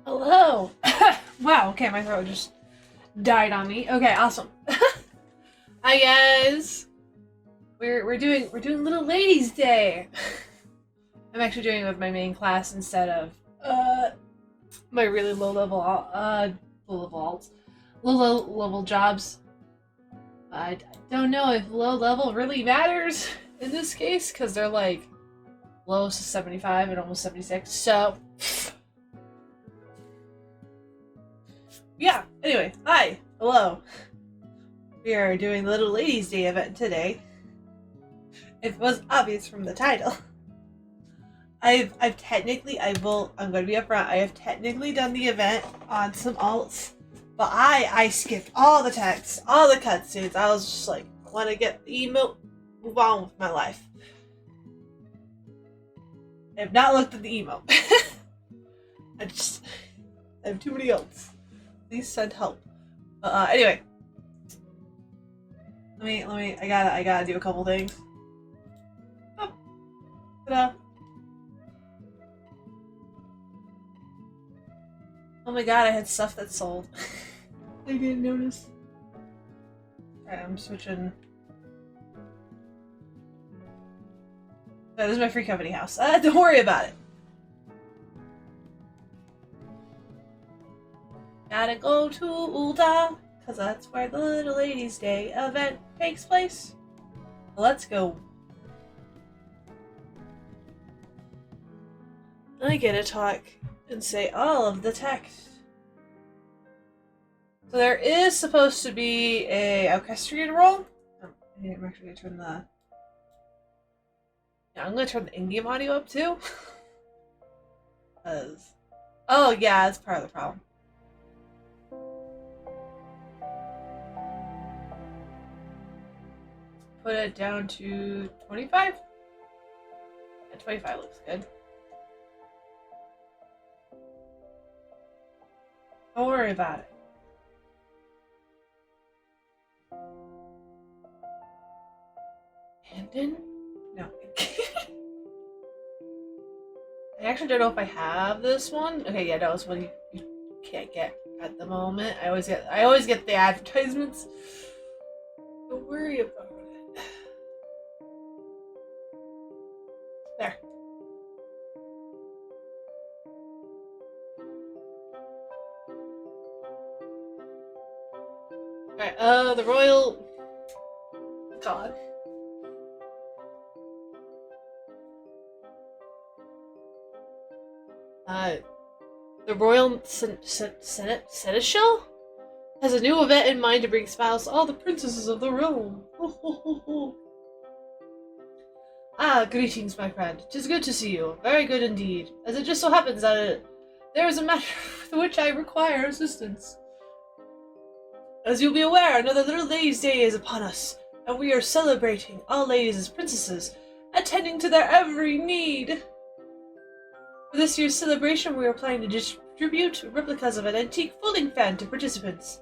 Hello. Wow. Okay, my throat just died on me. Okay, awesome. Hi guys. We're doing Little Ladies Day. I'm actually doing it with my main class instead of my really low level low level jobs. I don't know if low level really matters in this case because they're like low 75 and almost 76. So yeah. Anyway, hi. Hello. We are doing the Little Ladies Day event today. It was obvious from the title. I'm gonna be upfront, I have technically done the event on some alts, but I skipped all the text, all the cutscenes. I was just like, I wanna get the emote, move on with my life. I have not looked at the emote. I have too many alts. Please send help. Anyway. I gotta do a couple things. Oh, ta-da. Oh my god, I had stuff that sold. I didn't notice. Alright, I'm switching. Oh, this is my free company house. Don't worry about it. Gotta go to Ulta, cause that's where the Little Ladies Day event takes place. Let's go. I get to talk and say all of the text. So there is supposed to be a orchestrion role. I'm actually gonna turn the. Yeah, I'm gonna turn the in-game audio up too. Cause, oh yeah, that's part of the problem. Put it down to 25. Yeah, 25 looks good. Don't worry about it. Abandon? No. I actually don't know if I have this one. Okay, yeah, no, it's one you can't get at the moment. I always get the advertisements. Don't worry about it. There. Alright, the royal. God. The royal seneschal has a new event in mind to bring smiles to all the princesses of the realm. Ah, greetings, my friend. 'Tis good to see you. Very good indeed. As it just so happens that there is a matter with which I require assistance. As you'll be aware, another Little Ladies' Day is upon us, and we are celebrating all ladies as princesses, attending to their every need. For this year's celebration, we are planning to distribute replicas of an antique folding fan to participants.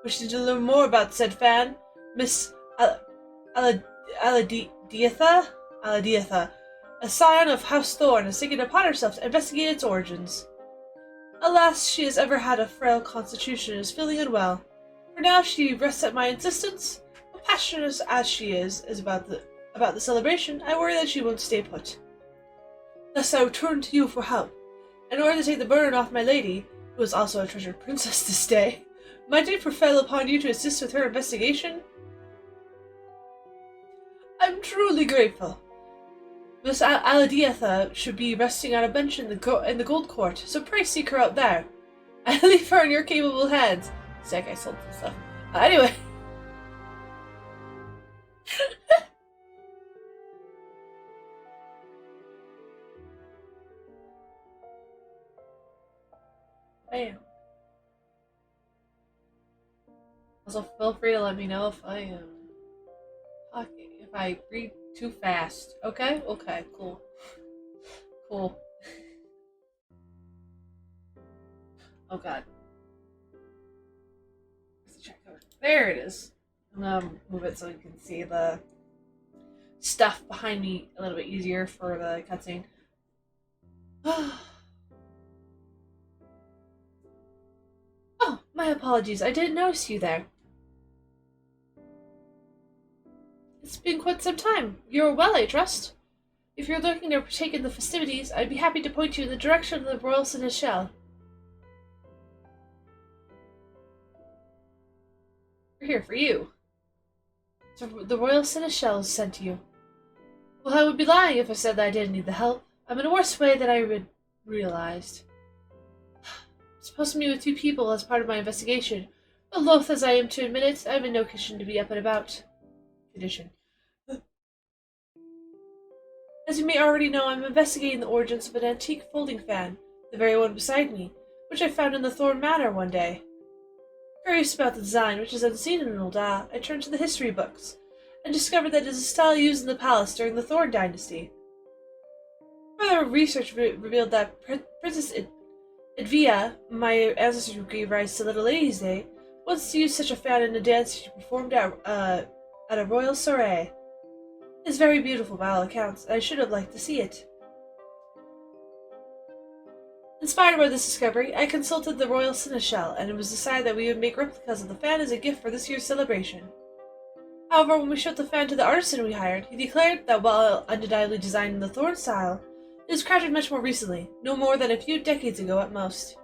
Wishing to learn more about said fan, Miss Aladiatha, a scion of House Thorn, has taken it upon herself to investigate its origins. Alas, she has ever had a frail constitution and is feeling unwell. For now, she rests at my insistence. But passionate as she is about the celebration, I worry that she won't stay put. Thus I return to you for help. In order to take the burden off my lady, who is also a treasured princess this day, might I prevail upon you to assist with her investigation? I'm truly grateful. Miss Aladiatha should be resting on a bench in the Gold Court, so pray seek her out there. I leave her in your capable hands. Sick, I sold some stuff. Anyway. Bam. Also, feel free to let me know if I am talking, if I read too fast. Okay? Okay, cool. Cool. Oh god. There it is. I'm gonna move it so you can see the stuff behind me a little bit easier for the cutscene. apologies. I didn't notice you there. It's been quite some time. You're well, I trust. If you're looking to partake in the festivities, I'd be happy to point you in the direction of the Royal Seneschal. We're here for you. So the Royal Seneschal sent you. Well, I would be lying if I said that I didn't need the help. I'm in a worse way than I realized. I'm supposed to meet with 2 people as part of my investigation, but loath as I am to admit it, I'm in no condition to be up and about. As you may already know, I'm investigating the origins of an antique folding fan, the very one beside me, which I found in the Thorn Manor one day. Curious about the design, which is unseen in Ul'dah, I turned to the history books, and discovered that it is a style used in the palace during the Thorn dynasty. Further research revealed that Princess Edvia, my ancestor who gave rise to Little Lady's Day, once used such a fan in a dance she performed at a royal soiree. It is very beautiful by all accounts, and I should have liked to see it. Inspired by this discovery, I consulted the Royal Seneschal, and it was decided that we would make replicas of the fan as a gift for this year's celebration. However, when we showed the fan to the artisan we hired, he declared that while undeniably designed in the Thorn style, it was crafted much more recently, no more than a few decades ago at most.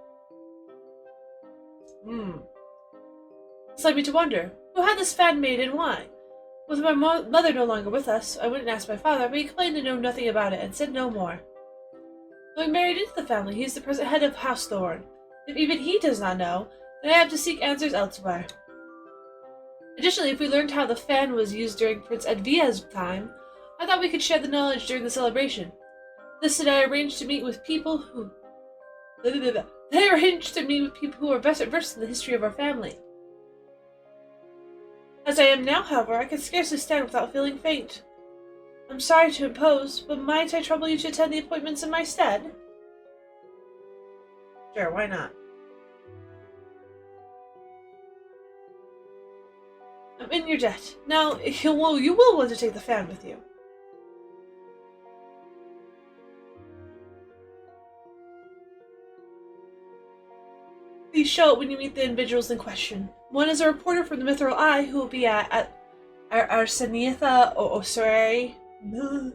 This led me to wonder, who had this fan made and why? With my mother no longer with us, I went and asked my father, but he claimed to know nothing about it and said no more. Going married into the family, he is the present head of House Thorn. If even he does not know, then I have to seek answers elsewhere. Additionally, if we learned how the fan was used during Prince Edvia's time, I thought we could share the knowledge during the celebration. This and I arranged to meet with people who... They arranged to meet with people who are best versed in the history of our family. As I am now, however, I can scarcely stand without feeling faint. I'm sorry to impose, but might I trouble you to attend the appointments in my stead? Sure, why not? I'm in your debt. Now, you will want to take the fan with you. Please show it when you meet the individuals in question. One is a reporter from the Mithril Eye who will be at Arsenietha or Osirei, and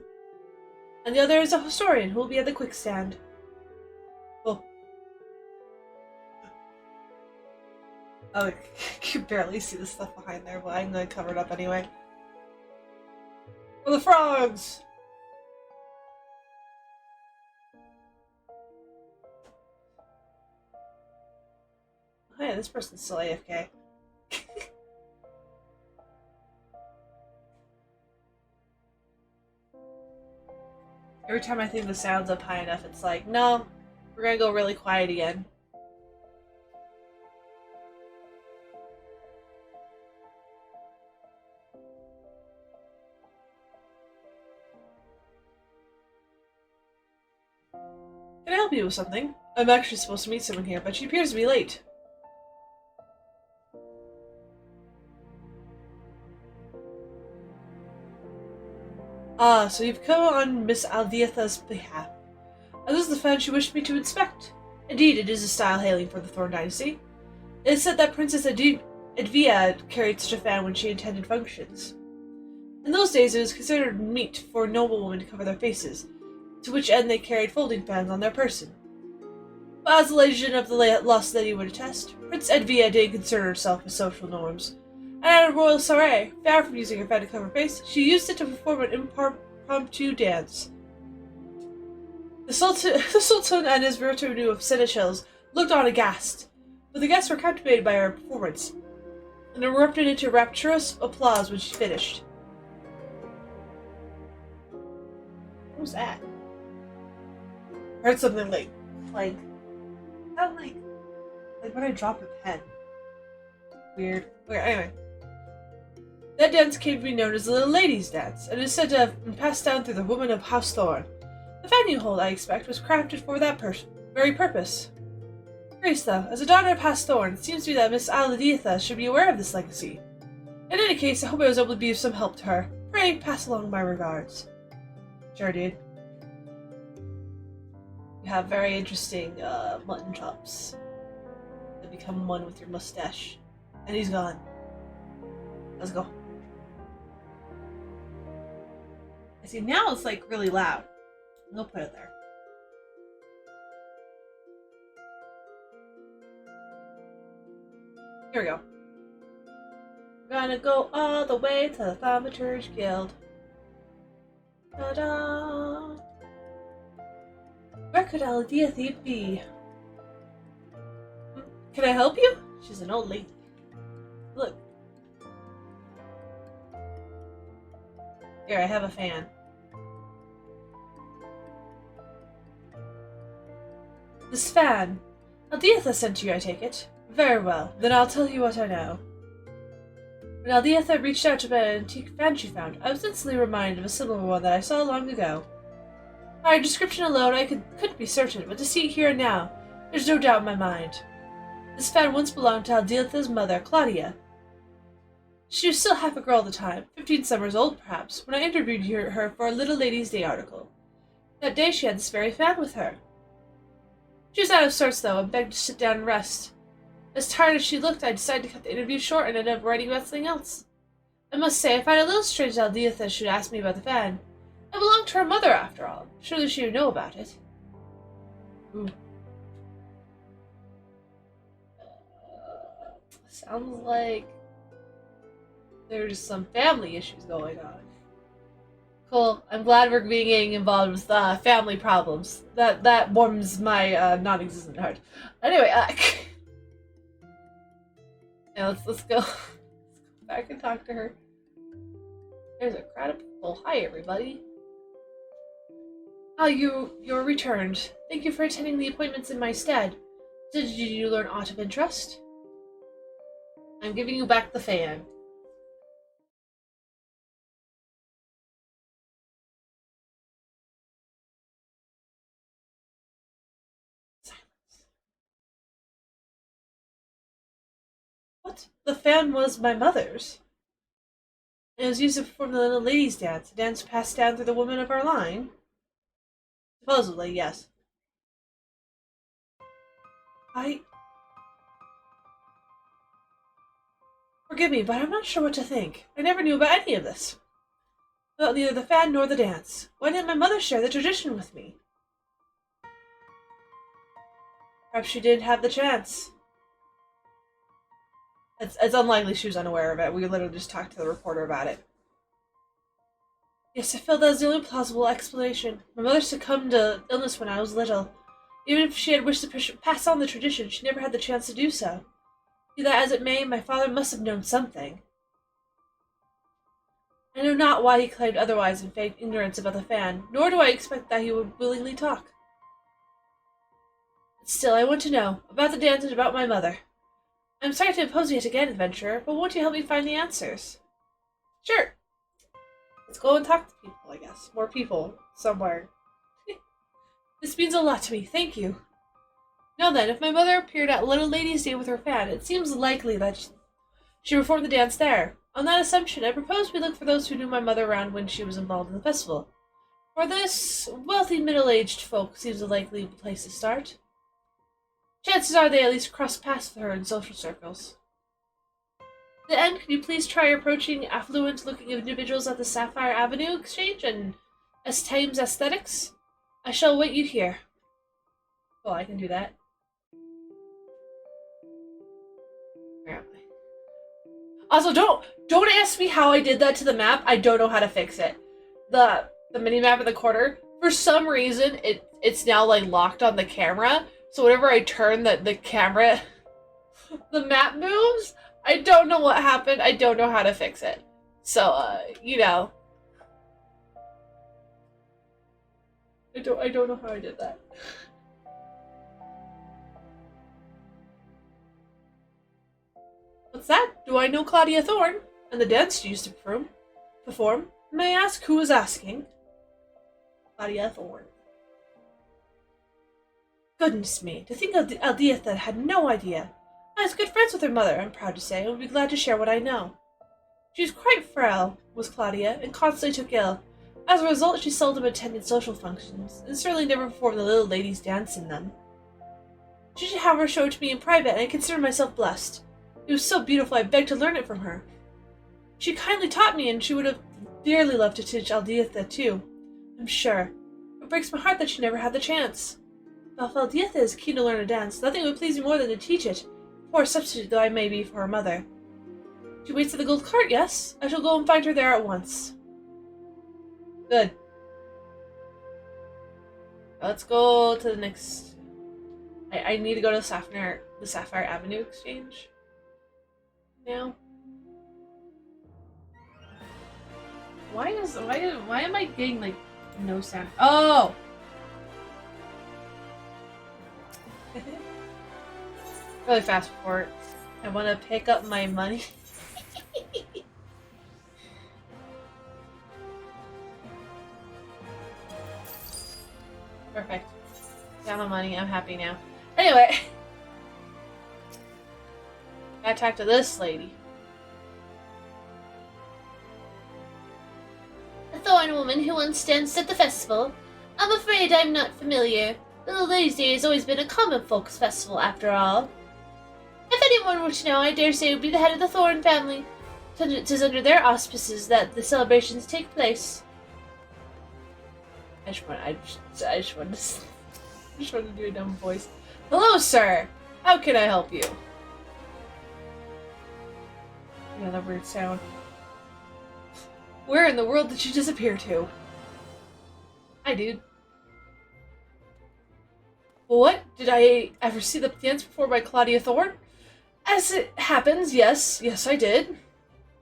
the other is a historian who will be at the quick stand. Oh, I can barely see the stuff behind there, but I'm gonna cover it up anyway. For the frogs! Oh yeah, this person's still AFK. Every time I think the sound's up high enough, it's like, no, we're gonna go really quiet again. Can I help you with something? I'm actually supposed to meet someone here, but she appears to be late. Ah, so you've come on Miss Aldiatha's behalf. This is the fan she wished me to inspect. Indeed, it is a style hailing from the Thorn Dynasty. It is said that Princess Edvia carried such a fan when she attended functions. In those days, it was considered meet for noblewomen to cover their faces, to which end they carried folding fans on their person. But as the legend of the lost lady would attest, Prince Edvia didn't concern herself with social norms, and at a royal soiree, far from using her fan to cover her face, she used it to perform an impromptu dance. The Sultan and his retinue of seneschals looked on aghast, but the guests were captivated by her performance, and erupted into rapturous applause when she finished. What was that? I heard something like clank. Sound like when I drop a pen. Weird. Okay, anyway. That dance came to be known as the Little Lady's Dance, and is said to have been passed down through the women of House Thorn. The fan you hold, I expect, was crafted for that very purpose. Grace, though, as a daughter of House Thorn, it seems to me that Miss Aladiatha should be aware of this legacy. In any case, I hope I was able to be of some help to her. Pray, pass along my regards. Sure, dude. You have very interesting mutton chops. become one with your mustache. And he's gone. Let's go. I see, now it's like really loud. I'll put it there. Here we go. We're gonna go all the way to the Thaumaturge Guild. Ta-da! Where could Aldia Thief be? Can I help you? She's an old lady. Look. Here, I have a fan. This fan. Aldiatha sent you, I take it. Very well, then I'll tell you what I know. When Aldiatha reached out about an antique fan she found, I was instantly reminded of a similar one that I saw long ago. By your description alone, I couldn't be certain, but to see it here and now, there's no doubt in my mind. This fan once belonged to Aldiatha's mother, Claudia. She was still half a girl at the time, 15 summers old perhaps, when I interviewed her for a Little Ladies' Day article. That day she had this very fan with her. She was out of sorts, though, and begged to sit down and rest. As tired as she looked, I decided to cut the interview short and ended up writing about something else. I must say, I find it a little strange that Aldiatha should ask me about the fan. It belonged to her mother, after all. Surely she would know about it. Ooh. Sounds like there's some family issues going on. Cool. I'm glad we're getting involved with family problems. That warms my non-existent heart. Anyway, yeah, let's go back and talk to her. There's a crowd of people. Hi, everybody. Ah, you're returned. Thank you for attending the appointments in my stead. Did you learn aught of interest? I'm giving you back the fan. Silence. What? The fan was my mother's. It was used to perform the Little Ladies' Dance, a dance passed down through the women of our line. Supposedly, yes. Forgive me, but I'm not sure what to think. I never knew about any of this. About neither the fan nor the dance. Why didn't my mother share the tradition with me? Perhaps she didn't have the chance. It's unlikely she was unaware of it. We literally just talked to the reporter about it. Yes, I feel that was the only plausible explanation. My mother succumbed to illness when I was little. Even if she had wished to pass on the tradition, she never had the chance to do so. Be that as it may, my father must have known something. I know not why he claimed otherwise in feigned ignorance about the fan, nor do I expect that he would willingly talk. But still, I want to know, about the dance and about my mother. I'm sorry to impose yet again, adventurer, but won't you help me find the answers? Sure. Let's go and talk to people, I guess. More people, somewhere. This means a lot to me, thank you. Now then, if my mother appeared at Little Ladies' Day with her fan, it seems likely that she performed the dance there. On that assumption, I propose we look for those who knew my mother around when she was involved in the festival. For this, wealthy middle-aged folk seems a likely place to start. Chances are they at least crossed paths with her in social circles. To the end, can you please try approaching affluent-looking individuals at the Sapphire Avenue Exchange and Thames Aesthetics? I shall wait you here. Well, I can do that. Where am I? Also, don't ask me how I did that to the map. I don't know how to fix it. The mini-map in the corner, for some reason, it's now, like, locked on the camera. So whenever I turn the camera, the map moves. I don't know what happened. I don't know how to fix it. So, you know. I don't know how I did that. What's that? Do I know Claudia Thorne? And the dance she used to perform? May I ask who was asking? Claudia Thorne. Goodness me, to think Aldiatha had no idea. I was good friends with her mother, I'm proud to say, and would be glad to share what I know. She was quite frail, was Claudia, and constantly took ill. As a result, she seldom attended social functions, and certainly never performed the Little Ladies' Dance in them. She should have her show it to me in private, and I consider myself blessed. It was so beautiful I begged to learn it from her. She kindly taught me, and she would have dearly loved to teach Aldiatha too, I'm sure. It breaks my heart that she never had the chance. While Aldiatha is keen to learn a dance, nothing would please me more than to teach it, poor substitute though I may be for her mother. She waits at the gold cart, yes? I shall go and find her there at once. Good. Let's go to the next... I need to go to the Sapphire Avenue Exchange now. Why am I getting like no sound? Oh! Really fast forward. I want to pick up my money. Perfect. Got my money. I'm happy now. Anyway. I talk to this lady. A thorn woman who once danced at the festival. I'm afraid I'm not familiar. The Ladies' Day has always been a common folks' festival, after all. If anyone were to know, I dare say it would be the head of the Thorn family. It is under their auspices that the celebrations take place. I just want to do a dumb voice. Hello, sir! How can I help you? Yeah, that weird sound. Where in the world did you disappear to? Hi, dude. What? Did I ever see the dance performed by Claudia Thorne? As it happens, yes. Yes, I did.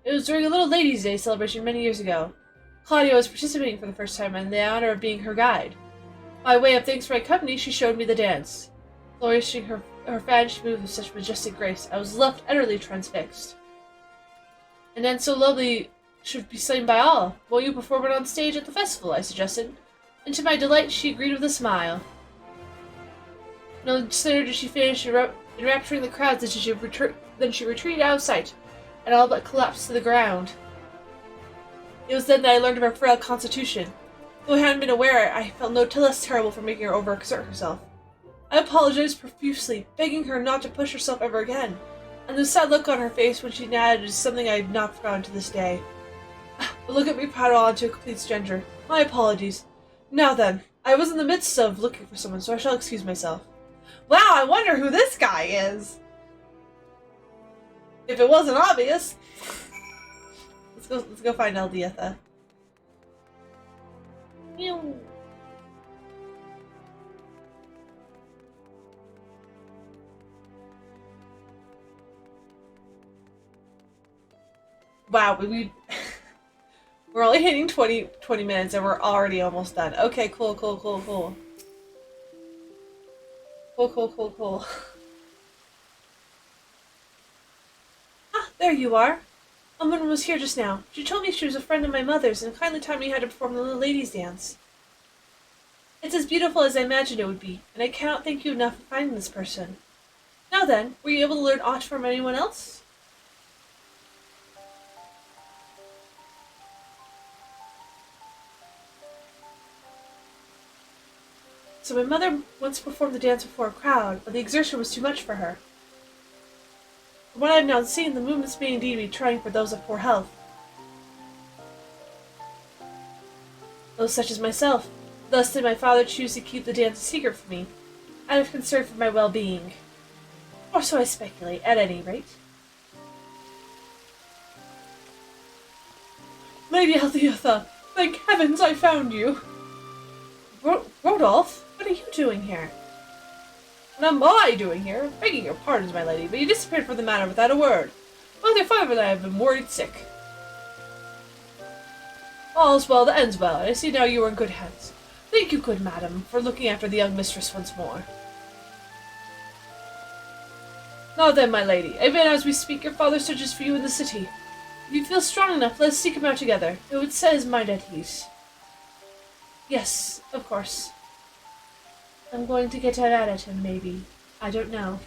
It was during a little Ladies' Day celebration many years ago. Claudia was participating for the first time in the honor of being her guide. By way of thanks for my company, she showed me the dance. Flourishing her fan, she moved with such majestic grace, I was left utterly transfixed. And then so lovely should be seen by all. Won't you perform it on stage at the festival? I suggested. And to my delight, she agreed with a smile. No sooner did she finish enrapturing the crowds than she retreated out of sight, and all but collapsed to the ground. It was then that I learned of her frail constitution. Though I hadn't been aware, I felt no less terrible for making her overexert herself. I apologized profusely, begging her not to push herself ever again, and the sad look on her face when she nodded is something I have not forgotten to this day. But look at me prattle on to a complete stranger. My apologies. Now then, I was in the midst of looking for someone, so I shall excuse myself. Wow, I wonder who this guy is! If it wasn't obvious. Let's go find Aldiatha. Meow. Wow, we're only hitting 20 minutes and we're already almost done. Okay, cool. Cool. Ah, there you are. A woman was here just now. She told me she was a friend of my mother's and kindly taught me how to perform the little ladies' dance. It's as beautiful as I imagined it would be, and I cannot thank you enough for finding this person. Now then, were you able to learn aught from anyone else? So my mother once performed the dance before a crowd, but the exertion was too much for her. From what I have now seen, the movements may indeed be trying for those of poor health. Those such as myself. Thus did my father choose to keep the dance a secret from me, out of concern for my well-being. Or so I speculate, at any rate. Lady Aldiatha, thank heavens I found you! Rodolph? What are you doing here? What am I doing here? Begging your pardons, my lady, but you disappeared from the manor without a word. Both your father and I have been worried sick. All's well that ends well, and I see now you are in good hands. Thank you, good madam, for looking after the young mistress once more. Now then, my lady, even as we speak, your father searches for you in the city. If you feel strong enough, let us seek him out together. It would set his mind at ease. Yes, of course. I'm going to get out at him, maybe. I don't know.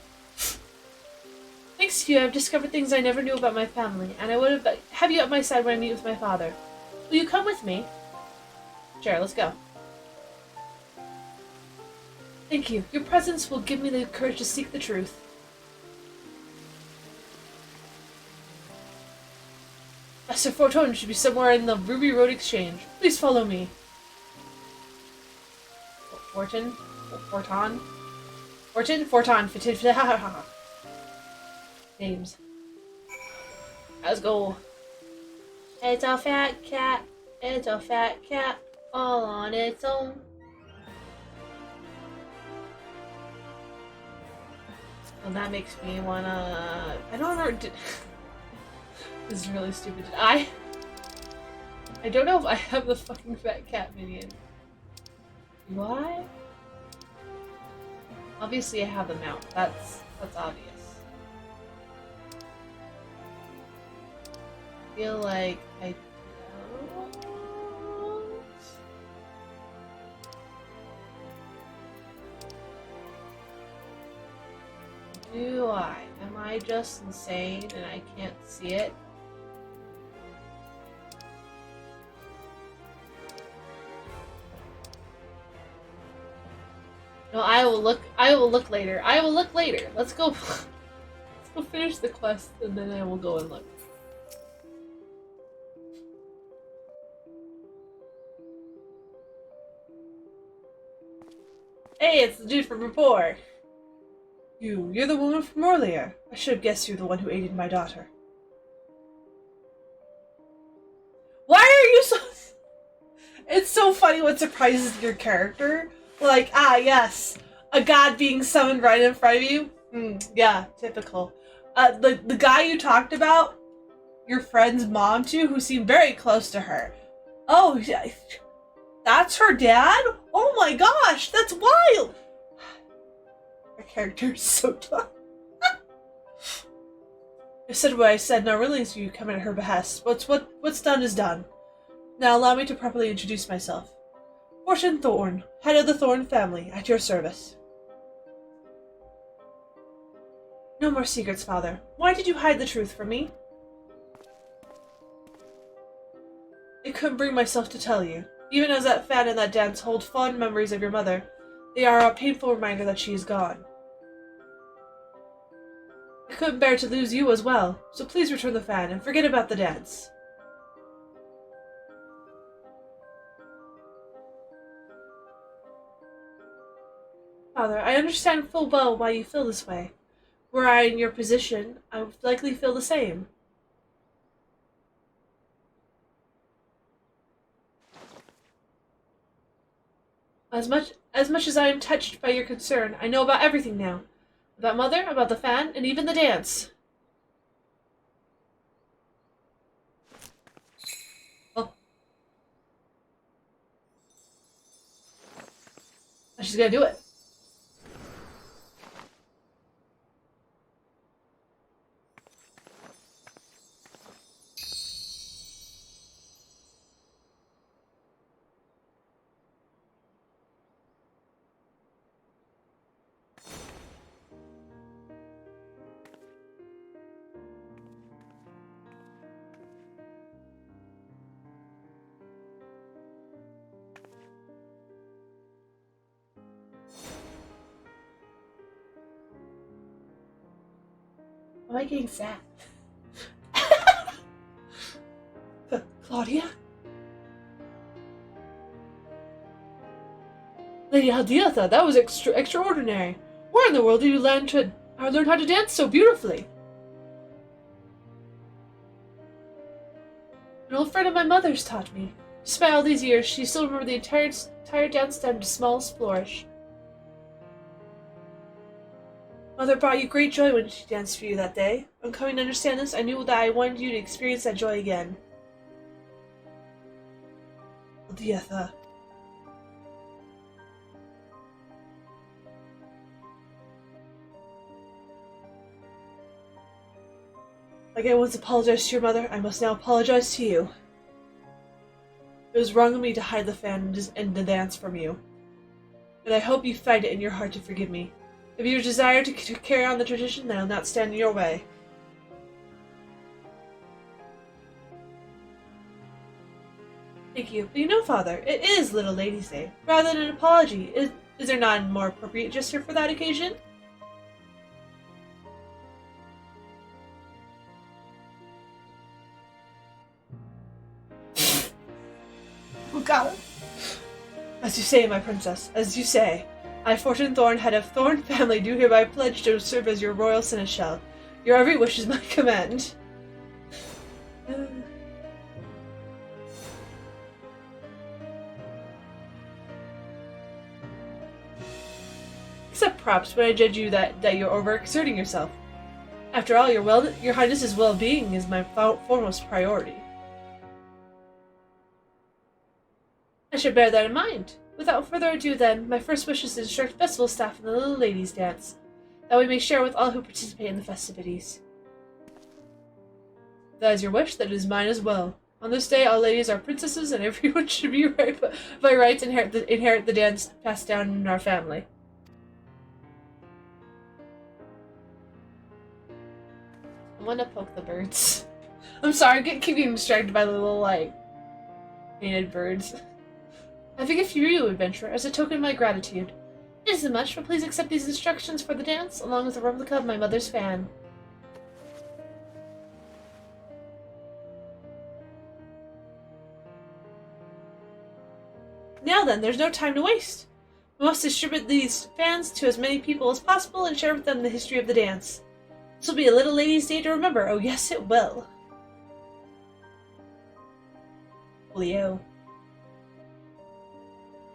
Thanks to you, I've discovered things I never knew about my family, and I would have you at my side when I meet with my father. Will you come with me? Sure, let's go. Thank you. Your presence will give me the courage to seek the truth. Master Fortune should be somewhere in the Ruby Road Exchange. Please follow me. Fortune? Forton? Fortune? Forton. Names. Let's go. It's a fat cat. It's a fat cat. All on its own. Well, that makes me wanna... I don't know... This is really stupid. I don't know if I have the fucking fat cat minion. Do I? Obviously I have the mount. That's obvious. I feel like I don't. Do I? Am I just insane and I can't see it? No, I will look later. I will look later. Let's go finish the quest and then I will go and look. Hey, it's the dude from before. You're the woman from earlier. I should have guessed you're the one who aided my daughter. Why are you so... It's so funny what surprises your character. Like, yes, a god being summoned right in front of you. Yeah, typical. The guy you talked about, your friend's mom too, who seemed very close to her. Oh, yeah, that's her dad? Oh my gosh, that's wild! Her character is so dumb. I said what I said, now release you come at her behest. What's done is done. Now allow me to properly introduce myself. Fortune Thorn, head of the Thorn family, at your service. No more secrets, father. Why did you hide the truth from me? I couldn't bring myself to tell you. Even as that fan and that dance hold fond memories of your mother, they are a painful reminder that she is gone. I couldn't bear to lose you as well, so please return the fan and forget about the dance. Father, I understand full well why you feel this way. Were I in your position, I would likely feel the same. As much as I am touched by your concern, I know about everything now. About Mother, about the fan, and even the dance. Oh. She's gonna do it. Am I getting sad? Claudia? Lady Hadiatha, that was extraordinary. Where in the world did you learn how to dance so beautifully? An old friend of my mother's taught me. Despite all these years, she still remembered the entire dance down to smallest flourish. Mother brought you great joy when she danced for you that day. On coming to understand this, I knew that I wanted you to experience that joy again. Hadiatha. Like I once apologized to your mother, I must now apologize to you. It was wrong of me to hide the fan and the dance from you. But I hope you find it in your heart to forgive me. If you desire to carry on the tradition, then I'll not stand in your way. Thank you. But you know, Father, it is Little Lady's Day. Rather than an apology, Is there not a more appropriate gesture for that occasion? Oh god. As you say, my princess, as you say. I, Fortune Thorn, head of Thorn family, do hereby pledge to serve as your royal seneschal. Your every wish is my command. Except props when I judge you that you're overexerting yourself. After all, your highness's well-being is my foremost priority. I should bear that in mind. Without further ado, then, my first wish is to instruct festival staff in the little ladies' dance, that we may share with all who participate in the festivities. If that is your wish, that is mine as well. On this day, all ladies are princesses, and everyone should be by rights inherit the dance passed down in our family. I want to poke the birds. I'm sorry, I keep getting distracted by the little, like, painted birds. I have a gift for you, adventurer, as a token of my gratitude. It isn't much, but please accept these instructions for the dance, along with a replica of my mother's fan. Now then, there's no time to waste. We must distribute these fans to as many people as possible and share with them the history of the dance. This will be a little lady's day to remember. Oh yes, it will. Leo.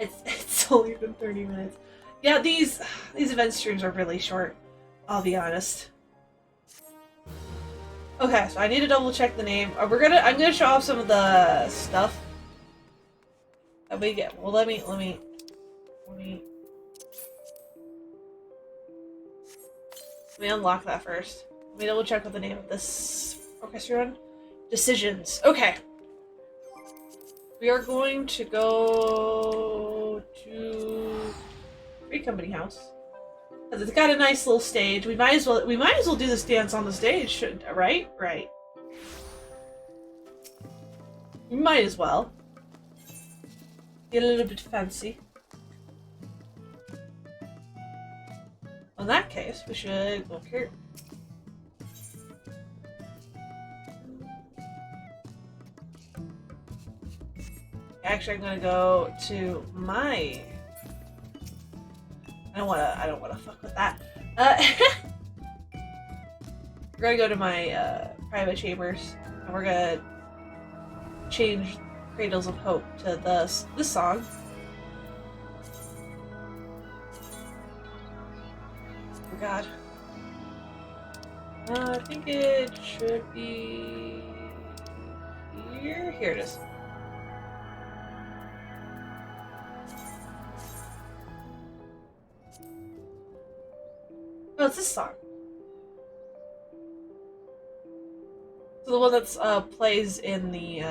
It's only been 30 minutes. Yeah, these event streams are really short, I'll be honest. Okay, so I need to double check the name. I'm gonna show off some of the stuff that we get. Well, let me unlock that first. Let me double check what the name of this orchestra run. Decisions. Okay. We are going to go to Free Company House. Because it's got a nice little stage. We might as well do this dance on the stage, right? Right. We might as well. Get a little bit fancy. In that case, we should go here. Actually, I'm gonna go to my. I don't wanna fuck with that. We're gonna go to my private chambers, and we're gonna change "Cradles of Hope" to this song. Oh God. I think it should be here. Here it is. Oh, it's this song. So the one that's plays in the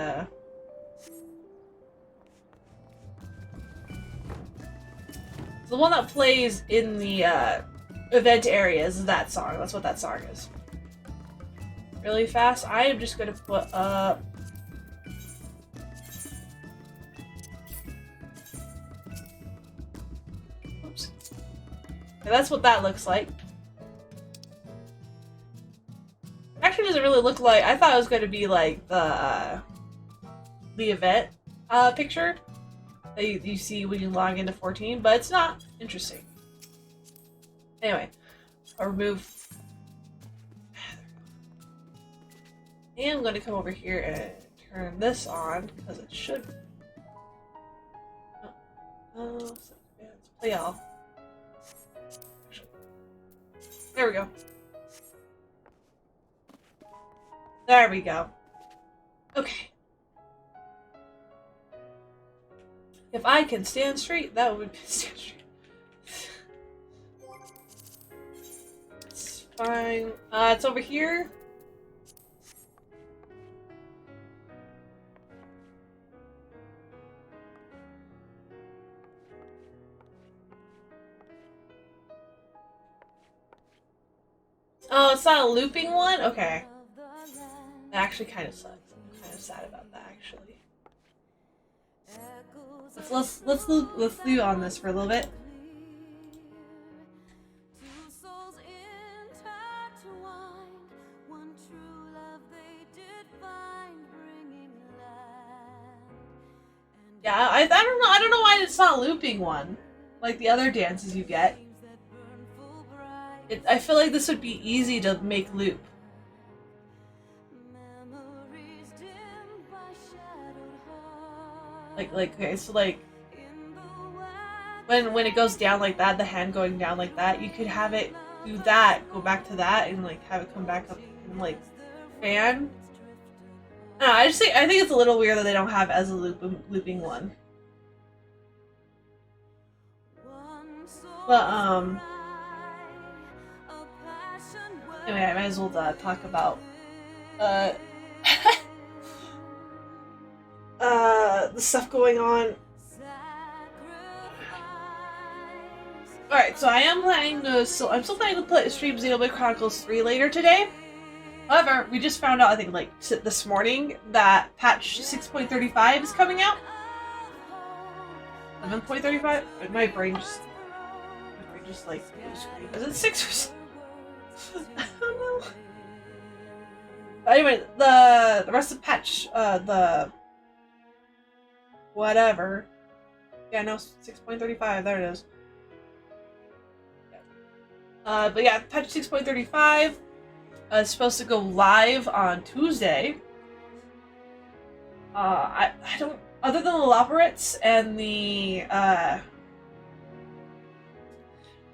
the one that plays in the event areas is that song. That's what that song is. Really fast. I am just gonna put up. Oops. Okay, that's what that looks like. Actually, doesn't really look like. I thought it was going to be like the event picture that you see when you log into 14, but it's not. Interesting. Anyway, I'll remove. And I'm going to come over here and turn this on because it should. Let's play all. There we go. There we go. Okay. If I can stand straight, that would stand straight. It's fine. It's over here. Oh, it's not a looping one? Okay. That actually kind of sucks. I'm kind of sad about that, actually. Let's leave on this for a little bit. Yeah, I don't know. I don't know why it's not a looping one, like the other dances you get. I feel like this would be easy to make loop. Like okay, so like when it goes down like that, the hand going down like that, you could have it do that, go back to that, and like have it come back up and like fan. I think it's a little weird that they don't have as a looping one. But anyway, I might as well talk about the stuff going on. Alright, so I am planning to I'm still planning to stream Xenoblade Chronicles 3 later today. However, we just found out, I think, like, this morning, that patch 6.35 is coming out. 7.35? My brain just like, is it 6 or 7? I don't know. But anyway, the rest of patch, the whatever. Yeah, no, 6.35, there it is. But yeah, patch 6.35 is supposed to go live on Tuesday. I don't, other than the Loporits and the,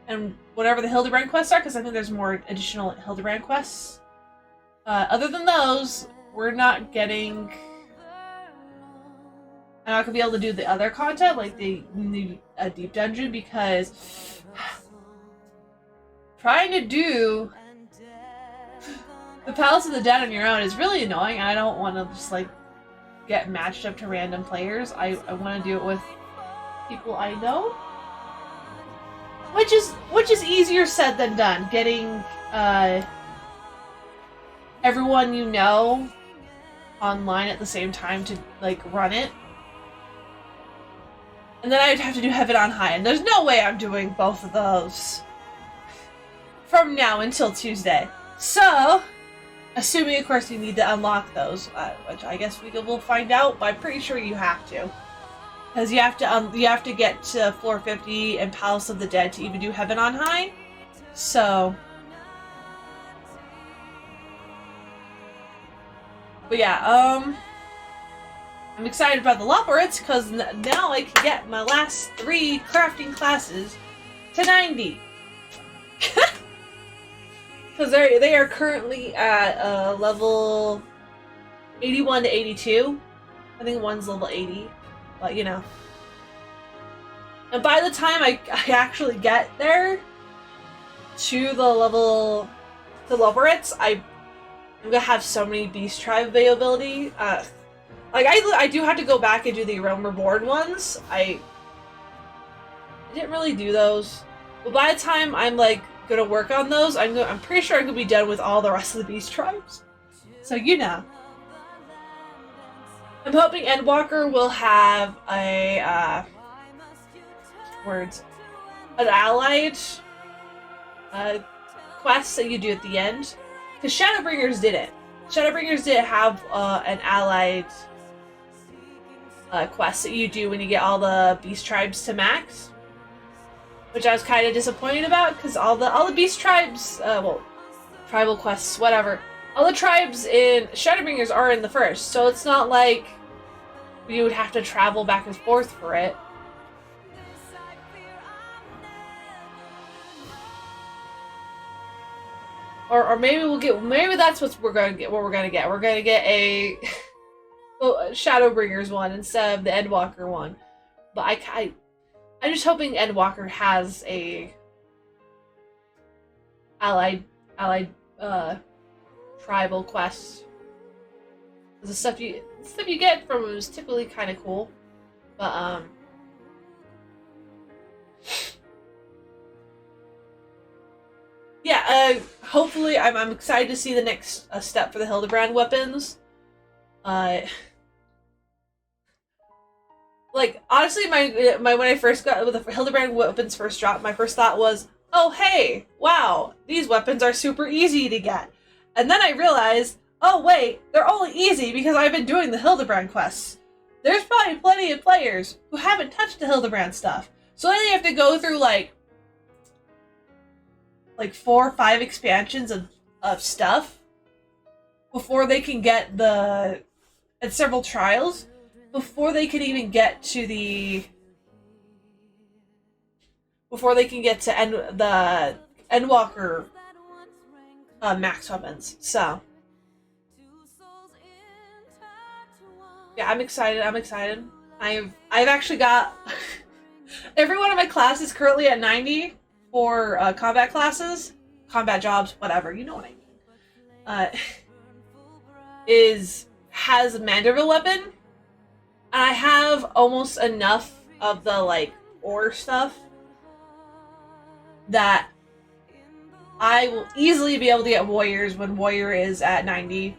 and whatever the Hildebrand quests are, because I think there's more additional Hildebrand quests. Other than those, we're not getting... I'm not gonna be able to do the other content, like the deep dungeon, because trying to do the Palace of the Dead on your own is really annoying, and I don't want to just like get matched up to random players. I want to do it with people I know, which is easier said than done. Getting everyone you know online at the same time to like run it. And then I'd have to do Heaven on High, and there's no way I'm doing both of those from now until Tuesday. So, assuming, of course, you need to unlock those, which I guess we'll find out, but I'm pretty sure you have to. Because you have to get to floor 50 and Palace of the Dead to even do Heaven on High. So... But yeah, I'm excited about the Loporits because now I can get my last 3 crafting classes to 90. Because they are currently at level 81 to 82. I think one's level 80, but you know. And by the time I actually get there to the level, the Loporits, I'm gonna have so many Beast Tribe availability. Like, I do have to go back and do the Realm Reborn ones. I didn't really do those. But by the time I'm, like, gonna work on those, I'm pretty sure I'm gonna be done with all the rest of the Beast Tribes. So, you know. I'm hoping Endwalker will have a, an allied, quest that you do at the end. Because Shadowbringers didn't. Shadowbringers didn't have, an allied... quests that you do when you get all the Beast Tribes to max, which I was kind of disappointed about because all the Beast Tribes, well, tribal quests, whatever, all the tribes in Shadowbringers are in the first, so it's not like you would have to travel back and forth for it. Or maybe that's what we're gonna get. We're gonna get a Shadowbringers one instead of the Endwalker one. But I'm just hoping Endwalker has a allied tribal quest. The stuff you get from it is typically kind of cool, but yeah. Hopefully, I'm excited to see the next step for the Hildebrand weapons. Like, honestly, my when I first got with the Hildebrand weapons first dropped, my first thought was, oh hey, wow, these weapons are super easy to get. And then I realized, oh wait, they're only easy because I've been doing the Hildebrand quests. there's probably plenty of players who haven't touched the Hildebrand stuff. So they have to go through like 4 or 5 expansions of stuff before they can get and several trials before they can even get to the the Endwalker max weapons. So yeah, I'm excited. I've actually got every one of my classes currently at 90 for combat classes, combat jobs, whatever, you know what I mean. Has a Manderville weapon, and I have almost enough of the ore stuff that I will easily be able to get Warriors when Warrior is at 90.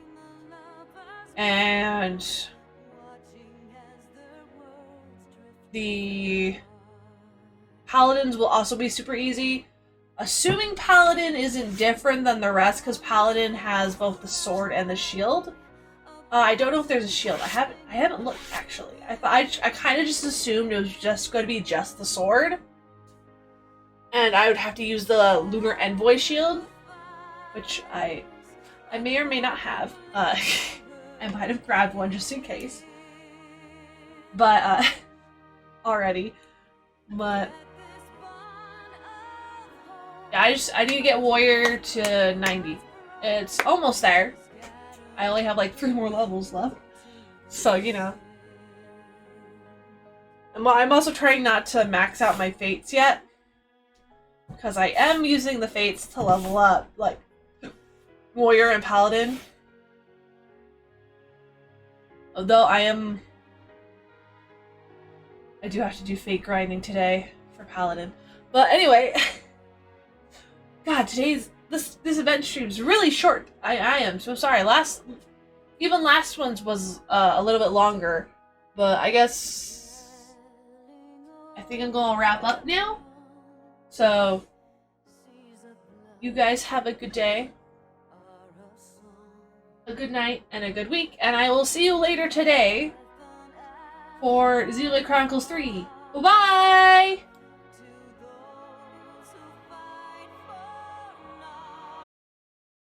And the Paladins will also be super easy. Assuming Paladin isn't different than the rest, because Paladin has both the sword and the shield. I don't know if there's a shield. I haven't looked, actually. I kind of just assumed it was just going to be just the sword. And I would have to use the Lunar Envoy shield, which I may or may not have. I might have grabbed one just in case. But, already. But yeah, I need to get Warrior to 90. It's almost there. I only have 3 more levels left. So, you know. I'm also trying not to max out my fates yet. Because I am using the fates to level up, Warrior and Paladin. Although I do have to do fate grinding today for Paladin. But anyway, God, this event stream's really short. I am so sorry. Even last one's was a little bit longer, but I think I'm gonna wrap up now. So you guys have a good day, a good night, and a good week, and I will see you later today for Xenoblade Chronicles 3. Bye-bye!